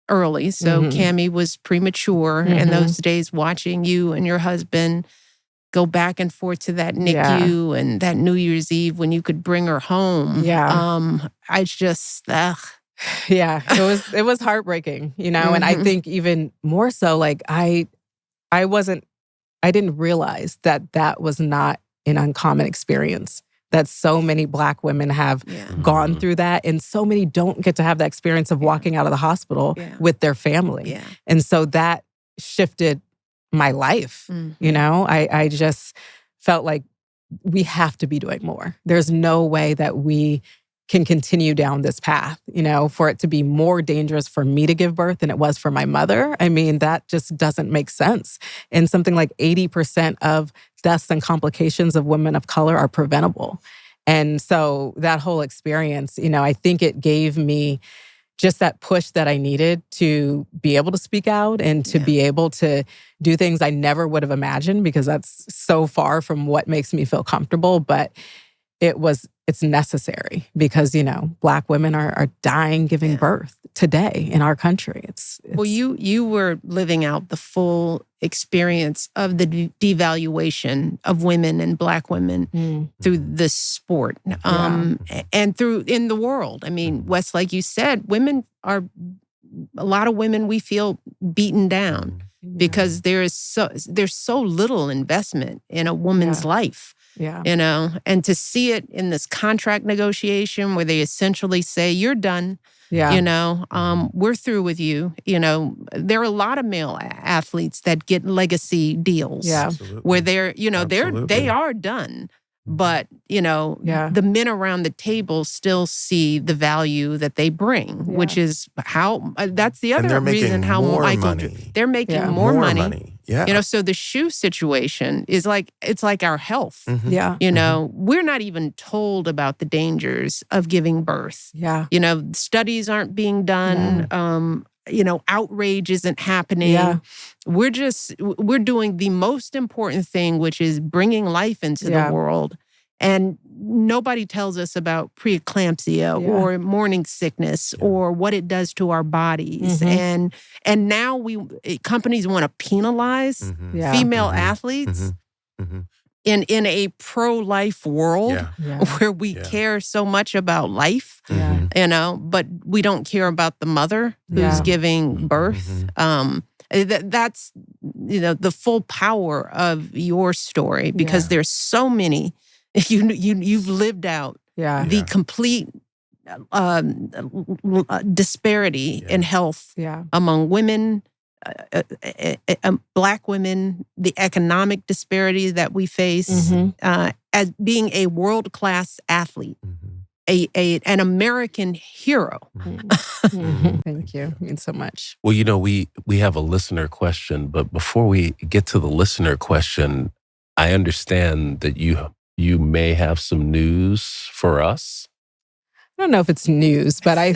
early, so Cammie was premature. And those days watching you and your husband go back and forth to that NICU and that New Year's Eve when you could bring her home. Yeah. I just, Yeah, it was heartbreaking, and I think even more so, like I didn't realize that was not an uncommon experience, that so many Black women have gone through that, and so many don't get to have that experience of walking out of the hospital with their family. Yeah. And so that shifted my life. I just felt like we have to be doing more. There's no way that we can continue down this path, for it to be more dangerous for me to give birth than it was for my mother. I mean, that just doesn't make sense. And something like 80% of deaths and complications of women of color are preventable. And so that whole experience, I think it gave me just that push that I needed to be able to speak out and to be able to do things I never would have imagined, because that's so far from what makes me feel comfortable. But it's necessary because, Black women are dying giving birth today in our country. It's well, you were living out the full experience of the devaluation of women and Black women through this sport and through in the world. I mean, Wes, like you said, a lot of women we feel beaten down because there's so little investment in a woman's life. Yeah. And to see it in this contract negotiation where they essentially say, you're done. Yeah. We're through with you. There are a lot of male athletes that get legacy deals where they are done. But, the men around the table still see the value that they bring, which is that's the other reason how Michael, they're making more money. Yeah. So the shoe situation is it's like our health. Yeah. We're not even told about the dangers of giving birth. Yeah. Studies aren't being done. Outrage isn't happening. Yeah. We're doing the most important thing, which is bringing life into the world. And nobody tells us about preeclampsia or morning sickness or what it does to our bodies. And now companies want to penalize female athletes in a pro-life world where we care so much about life, but we don't care about the mother who's giving birth. That's the full power of your story, because there's so many. You've lived out the complete disparity in health among women, Black women, the economic disparities that we face as being a world-class athlete, an American hero. Thank you. It means so much. Well, we have a listener question, but before we get to the listener question, I understand that you may have some news for us. I don't know if it's news, but I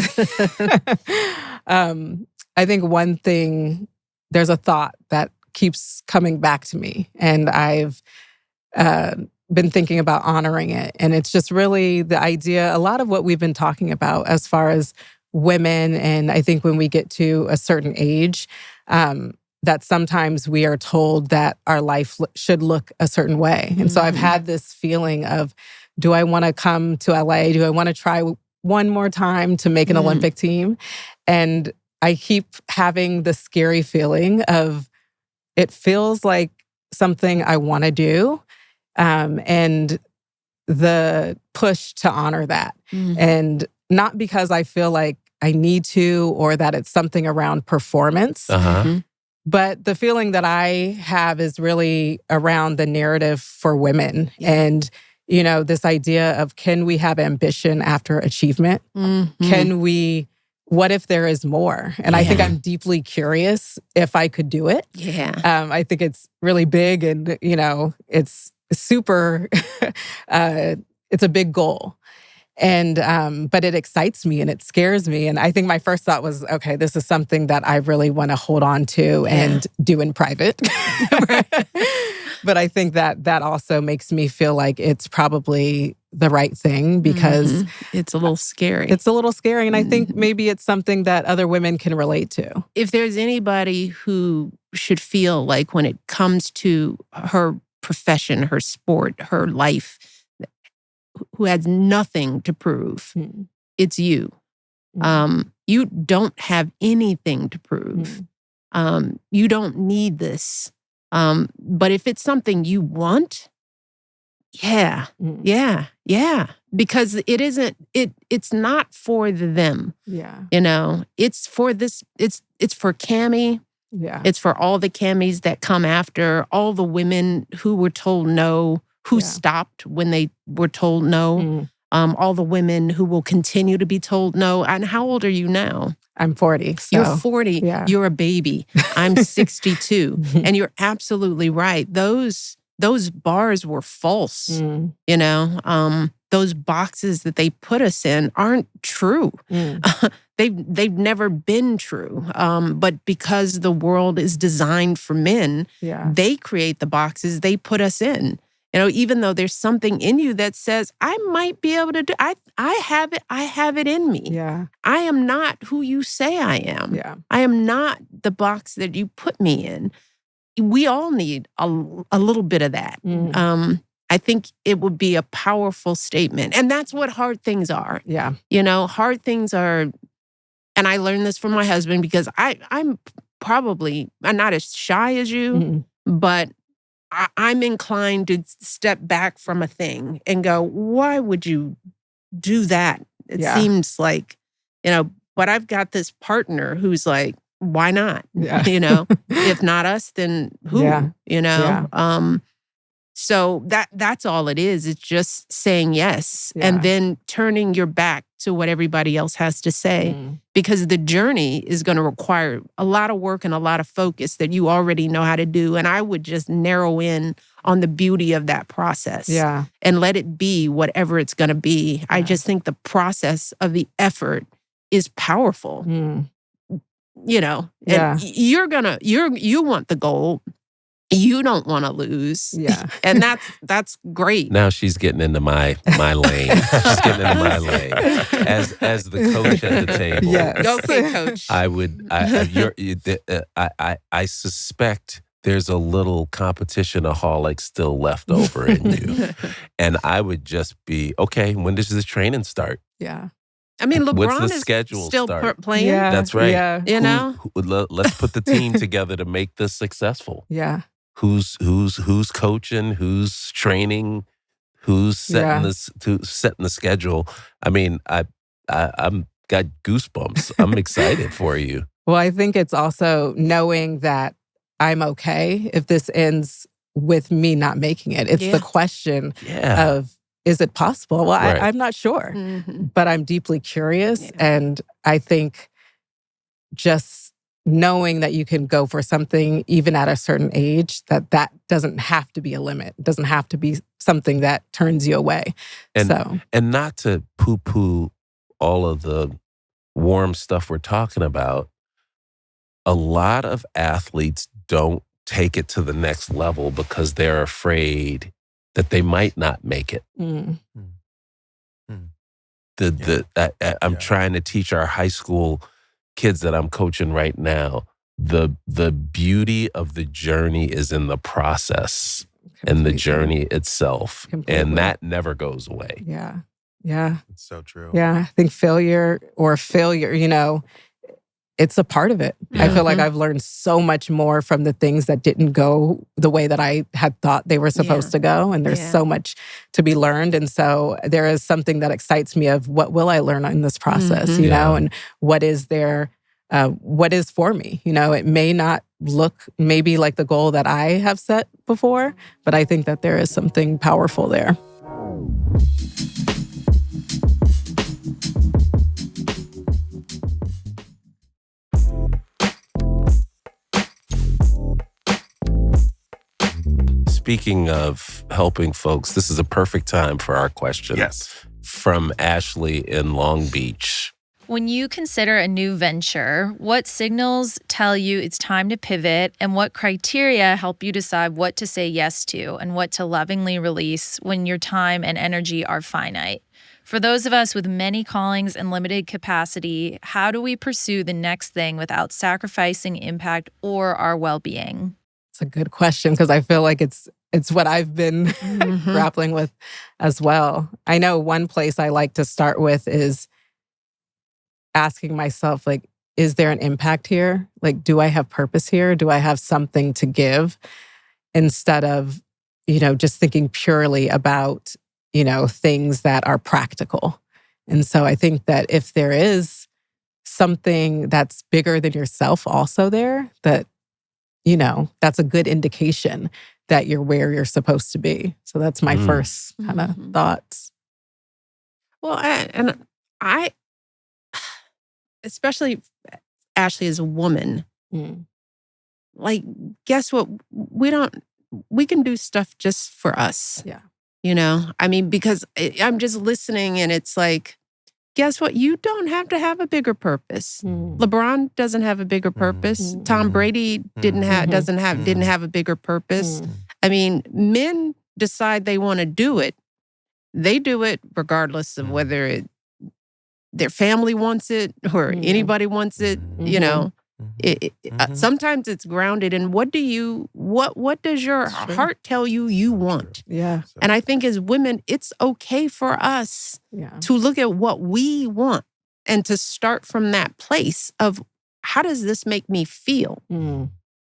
think one thing, there's a thought that keeps coming back to me, and I've been thinking about honoring it. And it's just really the idea, a lot of what we've been talking about as far as women, and I think when we get to a certain age, that sometimes we are told that our life should look a certain way. And so I've had this feeling of do I want to come to LA? Do I want to try one more time to make an Olympic team? And I keep having the scary feeling of it feels like something I want to do, and the push to honor that. And not because I feel like I need to or that it's something around performance, but the feeling that I have is really around the narrative for women. And, you know, this idea of, can we have ambition after achievement? Can we, what if there is more? And I think I'm deeply curious if I could do it. I think it's really big and, you know, it's super, it's a big goal. And, but it excites me and it scares me. And I think my first thought was, okay, this is something that I really want to hold on to and do in private. But I think that that also makes me feel like it's probably the right thing, because it's a little scary. It's a little scary. And I think maybe it's something that other women can relate to. If there's anybody who should feel like when it comes to her profession, her sport, her life, who has nothing to prove, it's you. You don't have anything to prove. You don't need this. But if it's something you want, because it isn't, it's not for them. You know, it's for this, it's for Cammie. It's for all the Cammies that come after, all the women who were told no, who stopped when they were told no, all the women who will continue to be told no. And how old are you now? I'm 40. So. You're 40. You're a baby. I'm 62. And you're absolutely right. Those bars were false. You know, those boxes that they put us in aren't true. They've never been true. But because the world is designed for men, they create the boxes they put us in. You know, even though there's something in you that says, I might be able to do, I have it in me. I am not who you say I am. I am not the box that you put me in. We all need a little bit of that. I think it would be a powerful statement. And that's what hard things are. You know, hard things are, and I learned this from my husband, because I'm not as shy as you, but I'm inclined to step back from a thing and go, why would you do that? It seems like, you know, but I've got this partner who's like, why not? You know, if not us, then who? You know? So that's all it is. It's just saying yes and then turning your back to what everybody else has to say, because the journey is going to require a lot of work and a lot of focus that you already know how to do. And I would just narrow in on the beauty of that process and let it be whatever it's going to be. I just think the process of the effort is powerful. You know, and you want the gold. You don't want to lose. And that's great. Now she's getting into my lane. She's getting into my lane. As the coach at the table. Okay, coach. I suspect there's a little competition-aholic still left over in you. And I would just be, okay, when does this training start? I mean, LeBron What's the is schedule still playing. That's right. You know? Let's put the team together to make this successful. Who's coaching? Who's training? Who's setting the schedule? I mean, I'm got goosebumps. I'm excited for you. Well, I think it's also knowing that I'm okay if this ends with me not making it. It's the question of, is it possible? Well, I'm not sure, but I'm deeply curious. And I think just knowing that you can go for something even at a certain age, that doesn't have to be a limit. It doesn't have to be something that turns you away. And not to poo-poo all of the warm stuff we're talking about, a lot of athletes don't take it to the next level because they're afraid that they might not make it. I'm trying to teach our high school kids that I'm coaching right now, the beauty of the journey is in the process. and the journey itself. Completely. And that never goes away. Yeah. Yeah. It's so true. Yeah. I think failure, it's a part of it. Yeah. I feel like I've learned so much more from the things that didn't go the way that I had thought they were supposed to go. And there's so much to be learned. And so there is something that excites me of what will I learn in this process, you know, and what is for me. You know, it may not look maybe like the goal that I have set before, but I think that there is something powerful there. Speaking of helping folks, this is a perfect time for our question. Yes. From Ashley in Long Beach. When you consider a new venture, what signals tell you it's time to pivot, and what criteria help you decide what to say yes to and what to lovingly release when your time and energy are finite? For those of us with many callings and limited capacity, how do we pursue the next thing without sacrificing impact or our well-being? It's a good question because I feel like it's what I've been grappling with as well. I know one place I like to start with is asking myself, like, is there an impact here? Like, do I have purpose here? Do I have something to give? Instead of, just thinking purely about, things that are practical. And so I think that if there is something that's bigger than yourself also there, that, that's a good indication that you're where you're supposed to be. So that's my first kind of thoughts. Well, I, especially Ashley as a woman, like, guess what? We can do stuff just for us. Yeah. I mean, because I'm just listening and it's like, guess what? You don't have to have a bigger purpose. LeBron doesn't have a bigger purpose. Tom Brady didn't have a bigger purpose. I mean, men decide they want to do it. They do it regardless of whether their family wants it or anybody wants it. Sometimes it's grounded in what does your heart tell you want? Yeah. And I think as women, it's okay for us to look at what we want and to start from that place of, how does this make me feel?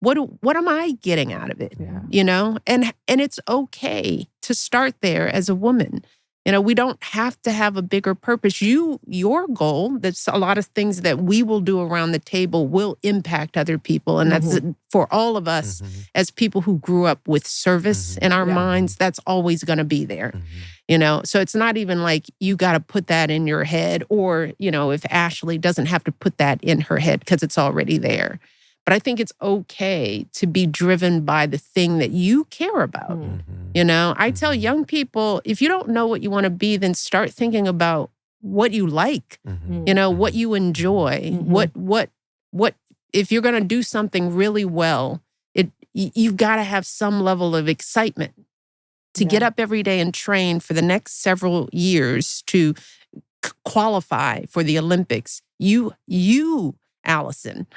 What am I getting out of it? Yeah. And it's okay to start there as a woman. We don't have to have a bigger purpose. Your goal, that's a lot of things that we will do around the table will impact other people. And that's for all of us as people who grew up with service in our minds, that's always going to be there. So it's not even like you got to put that in your head or, if Ashley doesn't have to put that in her head because it's already there. But I think it's okay to be driven by the thing that you care about. I tell young people, if you don't know what you want to be, then start thinking about what you like, what you enjoy, what if you're going to do something really well, you've got to have some level of excitement to get up every day and train for the next several years to qualify for the Olympics. You, Allyson,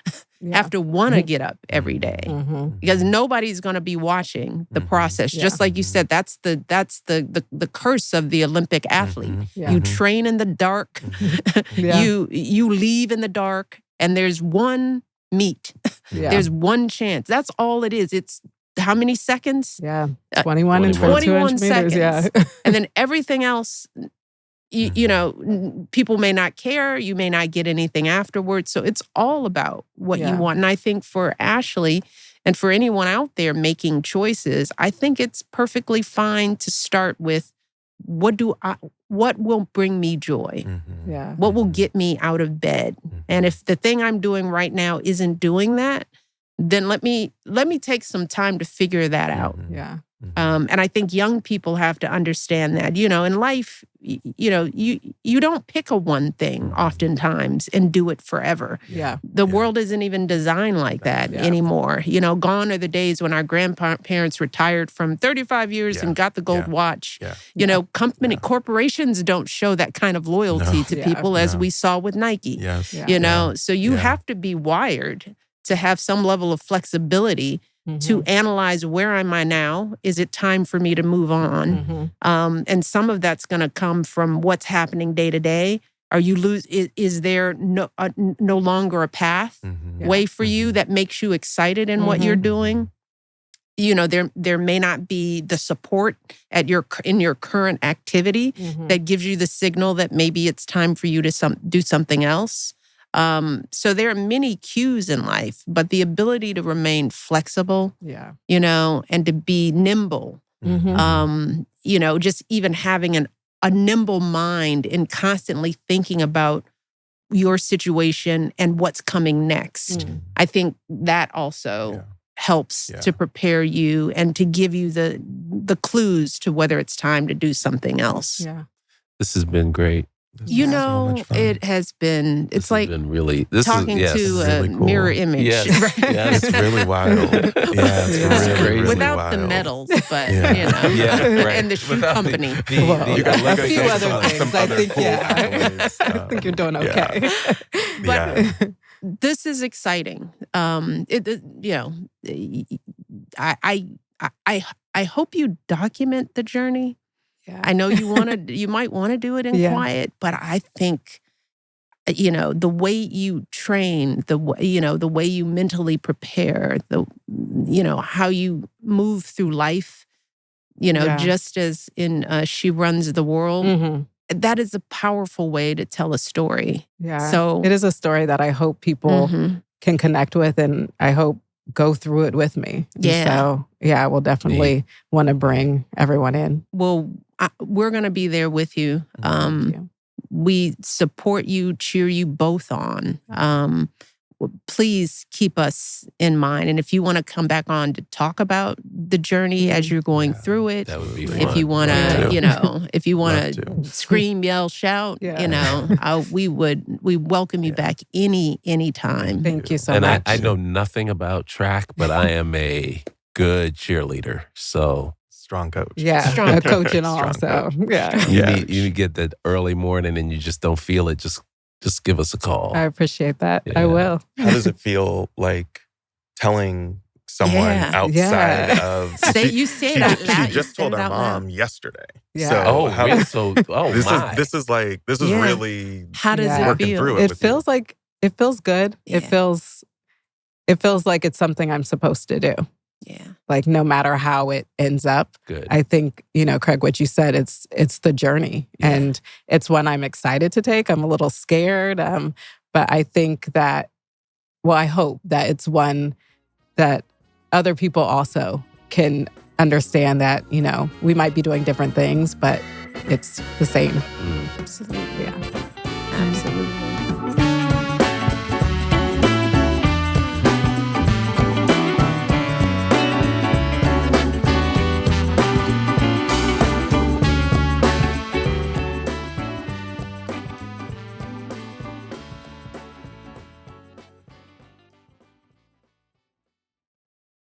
have to want to get up every day because nobody's going to be watching the process. Just like you said, that's the curse of the Olympic athlete. You train in the dark, you leave in the dark, and there's one meet. There's one chance. That's all it is. It's how many seconds? 21 and 22 seconds. Yeah. And then everything else, people may not care. You may not get anything afterwards. So it's all about what you want. And I think for Ashley and for anyone out there making choices, I think it's perfectly fine to start with what will bring me joy? What will get me out of bed? And if the thing I'm doing right now isn't doing that, then let me take some time to figure that out. And I think young people have to understand that, in life, you don't pick a one thing oftentimes and do it forever. The world isn't even designed like that anymore. Gone are the days when our grandparents retired from 35 years and got the gold watch. Corporations don't show that kind of loyalty to people as we saw with Nike. So you have to be wired to have some level of flexibility to analyze, where am I now? Is it time for me to move on? And some of that's going to come from what's happening day to day. Are you is there no longer a path way for you that makes you excited in what you're doing? You know, there may not be the support in your current activity that gives you the signal that maybe it's time for you to do something else. So there are many cues in life, but the ability to remain flexible, you know, and to be nimble, you know, just even having a nimble mind and constantly thinking about your situation and what's coming next. I think that also helps to prepare you and to give you the clues to whether it's time to do something else. Yeah. This has been great. You know, so it has been, it's like really, talking to a really cool mirror image. Yes. Right? Yeah, it's really wild. Yeah, it's really, really without wild. the medals, but, you know, and the shoe company. A few other things. I think, I think you're doing okay. But this is exciting. You know, I hope you document the journey. Yeah. I know you might want to do it in quiet, but I think, you know, the way you train, the way you mentally prepare, you know, how you move through life, you know, just as in She Runs the World, that is a powerful way to tell a story. Yeah. So it is a story that I hope people can connect with, and I hope go through it with me. Yeah. So, I will definitely want to bring everyone in. Well, we're going to be there with you. We support you, cheer you both on. Please keep us in mind. And if you want to come back on to talk about the journey as you're going through it, that would be fun. If you want to, you know, if you want to scream, yell, shout, you know, we welcome you back any time. Thank you so much. And I know nothing about track, but I am a good cheerleader. So strong coach. Yeah, strong coach and all. So you get that early morning and you just don't feel it. Just give us a call. I appreciate that. I will. How does it feel like telling someone outside of... You say that loud. She just told her mom yesterday. Yeah. So this is really how does it working feel? through it. It feels like it feels good. Yeah. It feels like it's something I'm supposed to do. Yeah. Like no matter how it ends up. Good. I think, you know, Craig, what you said, it's the journey. And it's one I'm excited to take. I'm a little scared. But I think that, I hope that it's one that other people also can understand that, you know, we might be doing different things, but it's the same. Absolutely. Yeah.